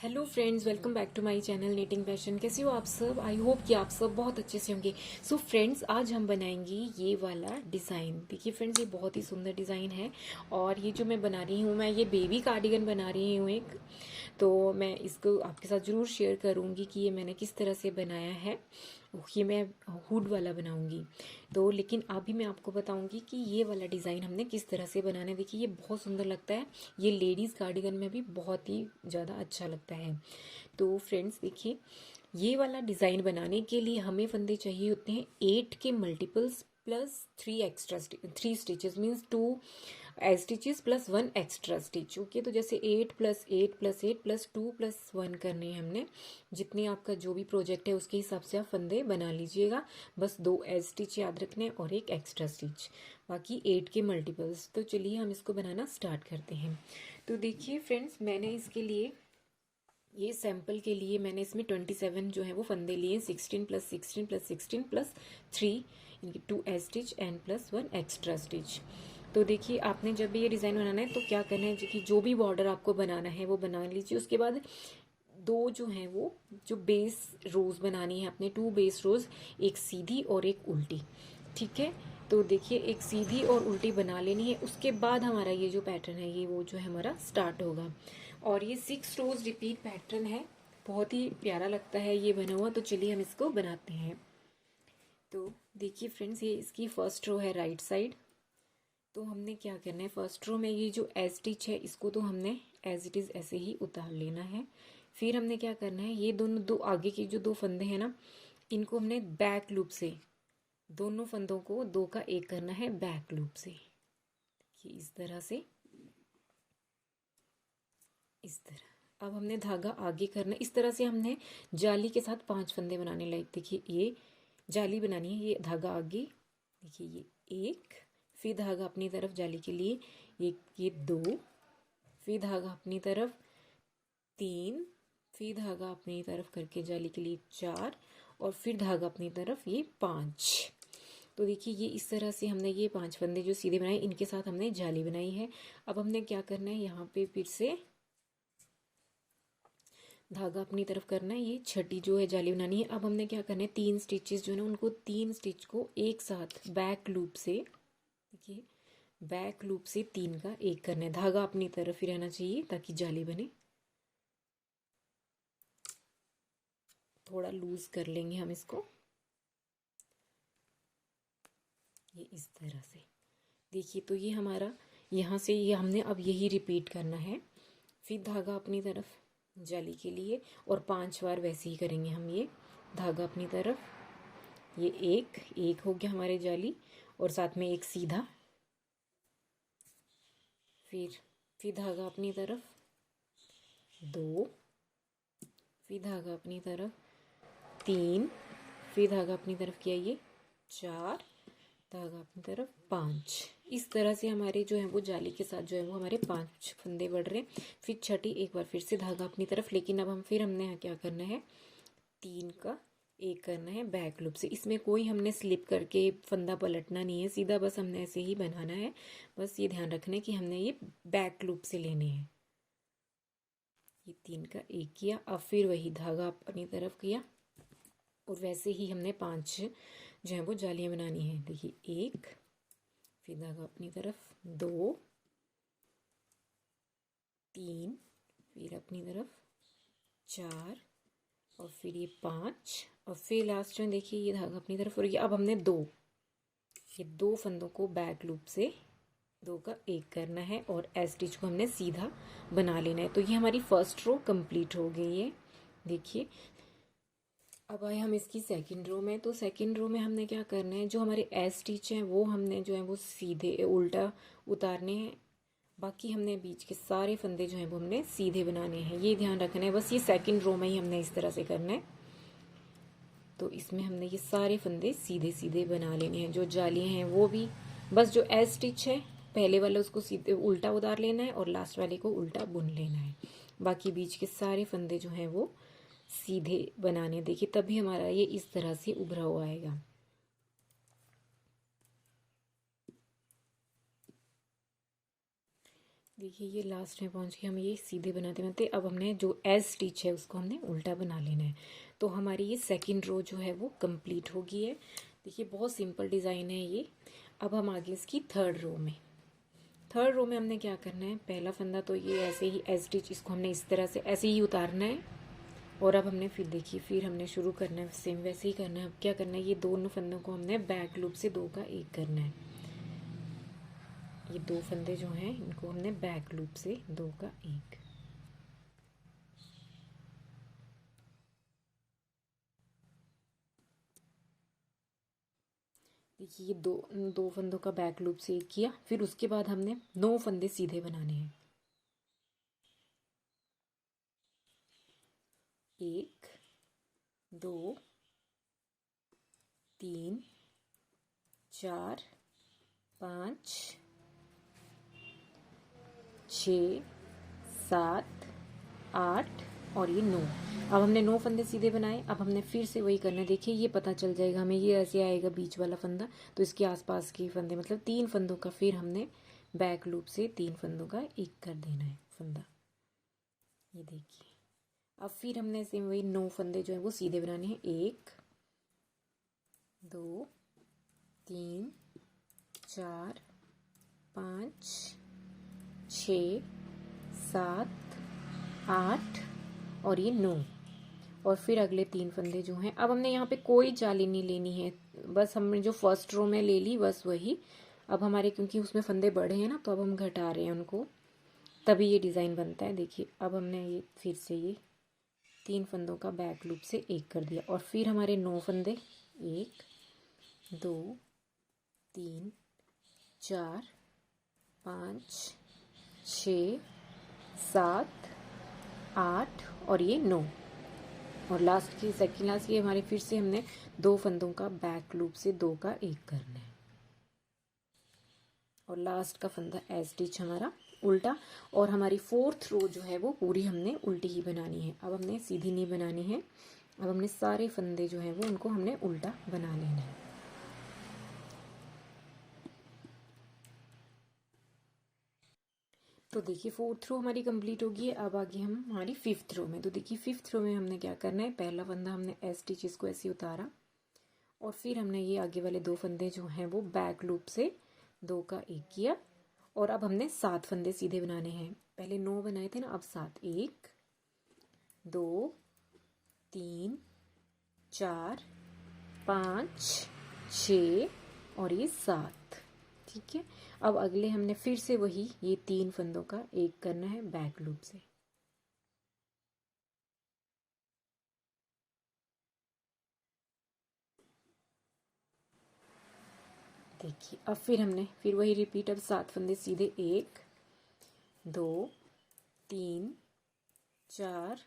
Hello friends, welcome back to my channel knitting passion. कैसे हो आप सब? आई होप कि आप सब बहुत अच्छे से होंगे। सो फ्रेंड्स, आज हम बनाएंगे ये वाला डिज़ाइन। देखिए फ्रेंड्स, ये बहुत ही सुंदर डिज़ाइन है। और ये जो मैं बना रही हूँ, मैं ये बेबी कार्डिगन बना रही हूँ एक। तो मैं इसको आपके साथ ज़रूर शेयर करूँगी कि ये मैंने किस तरह से बनाया है। ये मैं हुड वाला बनाऊंगी। तो लेकिन अभी मैं आपको बताऊंगी कि ये वाला डिज़ाइन हमने किस तरह से बनाना है। देखिए, ये बहुत सुंदर लगता है। ये लेडीज़ कार्डिगन में भी बहुत ही ज़्यादा अच्छा लगता है। तो फ्रेंड्स देखिए, ये वाला डिज़ाइन बनाने के लिए हमें फंदे चाहिए होते हैं 8 के multiples plus 3 extra 3 stitches, means 2 stitches plus 1 extra stitch. Okay, तो जैसे 8 प्लस 8 प्लस 8 प्लस 2 प्लस 1 करने हैं हमने। जितने आपका जो भी प्रोजेक्ट है उसके हिसाब से आप फंदे बना लीजिएगा। बस 2 स्टिच याद रखने और एक एक्स्ट्रा स्टिच, बाकी 8 के मल्टीपल्स। तो चलिए हम इसको बनाना स्टार्ट करते हैं। तो देखिए फ्रेंड्स, मैंने इसके लिए ये सैम्पल के लिए मैंने इसमें 27 जो है वो फंदे लिए। 16 प्लस 16 प्लस 16 प्लस 3, इनकी 2 stitch and plus 1 extra stitch. तो देखिए, आपने जब भी ये डिज़ाइन बनाना है तो क्या करना है कि जो भी बॉर्डर आपको बनाना है वो बना लीजिए। उसके बाद दो जो हैं वो जो बेस रोज बनानी है अपने, 2 बेस रोज, एक सीधी और एक उल्टी। ठीक है, तो देखिए एक सीधी और उल्टी बना लेनी है। उसके बाद हमारा ये जो पैटर्न है ये वो जो है हमारा स्टार्ट होगा। और ये 6 रोज रिपीट पैटर्न है। बहुत ही प्यारा लगता है ये बना हुआ। तो चलिए हम इसको बनाते हैं। तो देखिए फ्रेंड्स, ये इसकी फर्स्ट रो है राइट साइड। तो हमने क्या करना है, फर्स्ट रो में ये जो एज स्टिच है इसको तो हमने एज इट इज़ ऐसे ही उतार लेना है। फिर हमने क्या करना है, ये दोनों दो आगे के जो दो फंदे हैं ना, इनको हमने बैक लूप से, दोनों फंदों को दो का एक करना है बैक लूप से। ये इस तरह से, इस तरह। अब हमने धागा आगे करना है। इस तरह से हमने जाली के साथ 5 फंदे बनाने लायक। देखिए ये जाली बनानी है। ये धागा आगे, देखिए ये एक, फिर धागा अपनी तरफ जाली के लिए ये 2, फिर धागा अपनी तरफ 3, फिर धागा अपनी तरफ करके जाली के लिए 4, और फिर धागा अपनी तरफ ये 5। तो देखिए ये इस तरह से हमने ये 5 फंदे जो सीधे बनाए, इनके साथ हमने जाली बनाई है। अब हमने क्या करना है, यहाँ पे फिर से धागा अपनी तरफ करना है। ये छठी जो है जाली बनानी है। अब हमने क्या करना है, 3 स्टिचेस जो है ना, उनको 3 स्टिच को एक साथ बैक लूप से, देखिए बैक लूप से 3 का एक करना है। धागा अपनी तरफ ही रहना चाहिए ताकि जाली बने। थोड़ा लूज कर लेंगे हम इसको, ये इस तरह से। देखिए तो ये हमारा यहाँ से ये हमने अब यही रिपीट करना है। फिर धागा अपनी तरफ जाली के लिए, और 5 बार वैसे ही करेंगे हम। ये धागा अपनी तरफ, ये एक हो गया हमारे जाली, और साथ में एक सीधा। फिर धागा अपनी तरफ 2, फिर धागा अपनी तरफ 3, फिर धागा अपनी तरफ किया ये 4, धागा अपनी तरफ 5। इस तरह से हमारे जो है वो जाली के साथ जो है वो हमारे 5 फंदे बढ़ रहे हैं। फिर छठी एक बार फिर से धागा अपनी तरफ, लेकिन अब हमने यहाँ क्या करना है, 3 का एक करना है बैक लूप से। इसमें कोई हमने स्लिप करके फंदा पलटना नहीं है, सीधा बस हमने ऐसे ही बनाना है। बस ये ध्यान रखना है कि हमने ये बैक लूप से लेने हैं। ये 3 का एक किया, अब फिर वही धागा अपनी तरफ किया, और वैसे ही हमने 5 जो है वो जालियाँ बनानी है। देखिए एक, फिर धागा अपनी तरफ 2, 3, फिर अपनी तरफ 4, और फिर ये 5, और फिर लास्ट में देखिए ये धागा अपनी तरफ। और ये अब हमने ये दो फंदों को बैक लूप से 2 का एक करना है, और एज स्टिच को हमने सीधा बना लेना है। तो ये हमारी फर्स्ट रो कंप्लीट हो गई है। देखिए अब आए हम इसकी सेकंड रो में। तो सेकंड रो में हमने क्या करना है, जो हमारे एज स्टिच हैं वो हमने जो है वो सीधे उल्टा उतारने हैं। बाकी हमने बीच के सारे फंदे जो हैं वो हमने सीधे बनाने हैं, ये ध्यान रखना है। बस ये सेकंड रो में ही हमने इस तरह से करना है। तो इसमें हमने ये सारे फंदे सीधे सीधे बना लेने हैं। जो जाली हैं वो भी, बस जो एज स्टिच है पहले वाला उसको सीधे उल्टा उतार लेना है, और लास्ट वाले को उल्टा बुन लेना है। बाकी बीच के सारे फंदे जो हैं वो सीधे बनाने। देखिए तभी हमारा ये इस तरह से उभरा हुआ आएगा। देखिए ये लास्ट में पहुंच के हम ये सीधे बनाते बनाते अब हमने जो एज स्टिच है उसको हमने उल्टा बना लेना है। तो हमारी ये सेकंड रो जो है वो कंप्लीट हो गई है। देखिए बहुत सिंपल डिज़ाइन है ये। अब हम आगे इसकी थर्ड रो में हमने क्या करना है, पहला फंदा तो ये ऐसे ही एज स्टिच इसको हमने इस तरह से ऐसे ही उतारना है। और अब हमने फिर देखिए फिर हमने शुरू करना है सेम वैसे ही करना है। अब क्या करना है, ये दोनों फंदों को हमने बैक लूप से 2 का 1 करना है। ये 2 फंदे जो हैं इनको हमने बैक लूप से 2 का 1। देखिए ये दो फंदों का बैक लूप से 1 किया। फिर उसके बाद हमने 9 फंदे सीधे बनाने हैं। 1 2 3 4 5 6 7 8 और ये 9। अब हमने 9 फंदे सीधे बनाए। अब हमने फिर से वही करना है। देखिए ये पता चल जाएगा हमें, ये ऐसे आएगा बीच वाला फंदा, तो इसके आसपास के फंदे मतलब 3 फंदों का फिर हमने बैक लूप से 3 फंदों का 1 कर देना है फंदा। ये देखिए अब फिर हमने सेम वही 9 फंदे जो है वो सीधे बनाने हैं। 1 2 3 4 5 6 7 8 और ये 9 और फिर अगले 3 फंदे जो हैं। अब हमने यहाँ पे कोई जाली नहीं लेनी है, बस हमने जो फर्स्ट रो में ले ली बस वही। अब हमारे क्योंकि उसमें फंदे बड़े हैं ना, तो अब हम घटा रहे हैं उनको, तभी ये डिज़ाइन बनता है। देखिए अब हमने ये फिर से ये 3 फंदों का बैक लूप से 1 कर दिया और फिर हमारे 9 फंदे 1 2 3 4 5 6 7 8 और ये 9 और लास्ट की सेकंड लास्ट की हमारे फिर से हमने 2 फंदों का बैक लूप से 2 का 1 करना है और लास्ट का फंदा एज स्टिच हमारा उल्टा। और हमारी 4th रो जो है वो पूरी हमने उल्टी ही बनानी है। अब हमने सीधी नहीं बनानी है, अब हमने सारे फंदे जो हैं वो उनको हमने उल्टा बना लेना है। तो देखिए 4th रो हमारी कंप्लीट होगी। अब आगे हम हमारी 5th रो में। तो देखिए 5th रो में हमने क्या करना है, पहला फंदा हमने एज स्टिच इसको ऐसे उतारा और फिर हमने ये आगे वाले 2 फंदे जो हैं वो बैक लूप से 2 का 1 किया और अब हमने 7 फंदे सीधे बनाने हैं। पहले 9 बनाए थे ना, अब 7 1 2 3 4 5 6 और ये 7। ठीक है, अब अगले हमने फिर से वही ये 3 फंदों का 1 करना है बैक लूप से। देखिए अब फिर हमने फिर वही रिपीट, अब 7 फंदे सीधे 1 2 3 4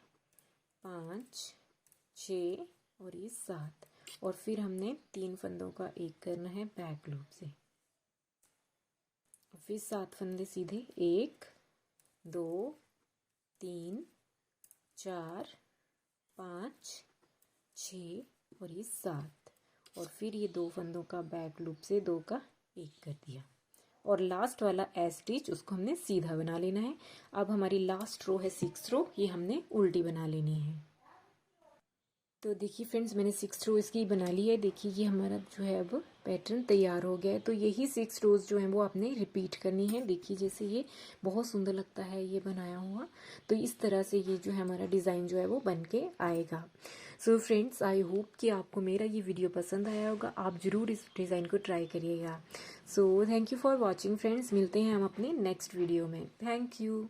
5 6 और ये 7 और फिर हमने 3 फंदों का 1 करना है बैक लूप से। फिर 7 फंदे सीधे 1 2 3 4 5 6 और ये 7 और फिर ये 2 फंदों का बैक लूप से 2 का 1 कर दिया और लास्ट वाला एज स्टिच उसको हमने सीधा बना लेना है। अब हमारी लास्ट रो है 6th रो, ये हमने उल्टी बना लेनी है। तो देखिए फ्रेंड्स मैंने 6 रो इसकी बना ली है। देखिए ये हमारा जो है अब पैटर्न तैयार हो गया है। तो यही 6 रोज जो हैं वो आपने रिपीट करनी है। देखिए जैसे ये बहुत सुंदर लगता है ये बनाया हुआ, तो इस तरह से ये जो है हमारा डिज़ाइन जो है वो बन के आएगा। सो फ्रेंड्स आई होप कि आपको मेरा ये वीडियो पसंद आया होगा। आप ज़रूर इस डिज़ाइन को ट्राई करिएगा। So thank you for watching friends, मिलते हैं हम अपने नेक्स्ट वीडियो में। Thank you.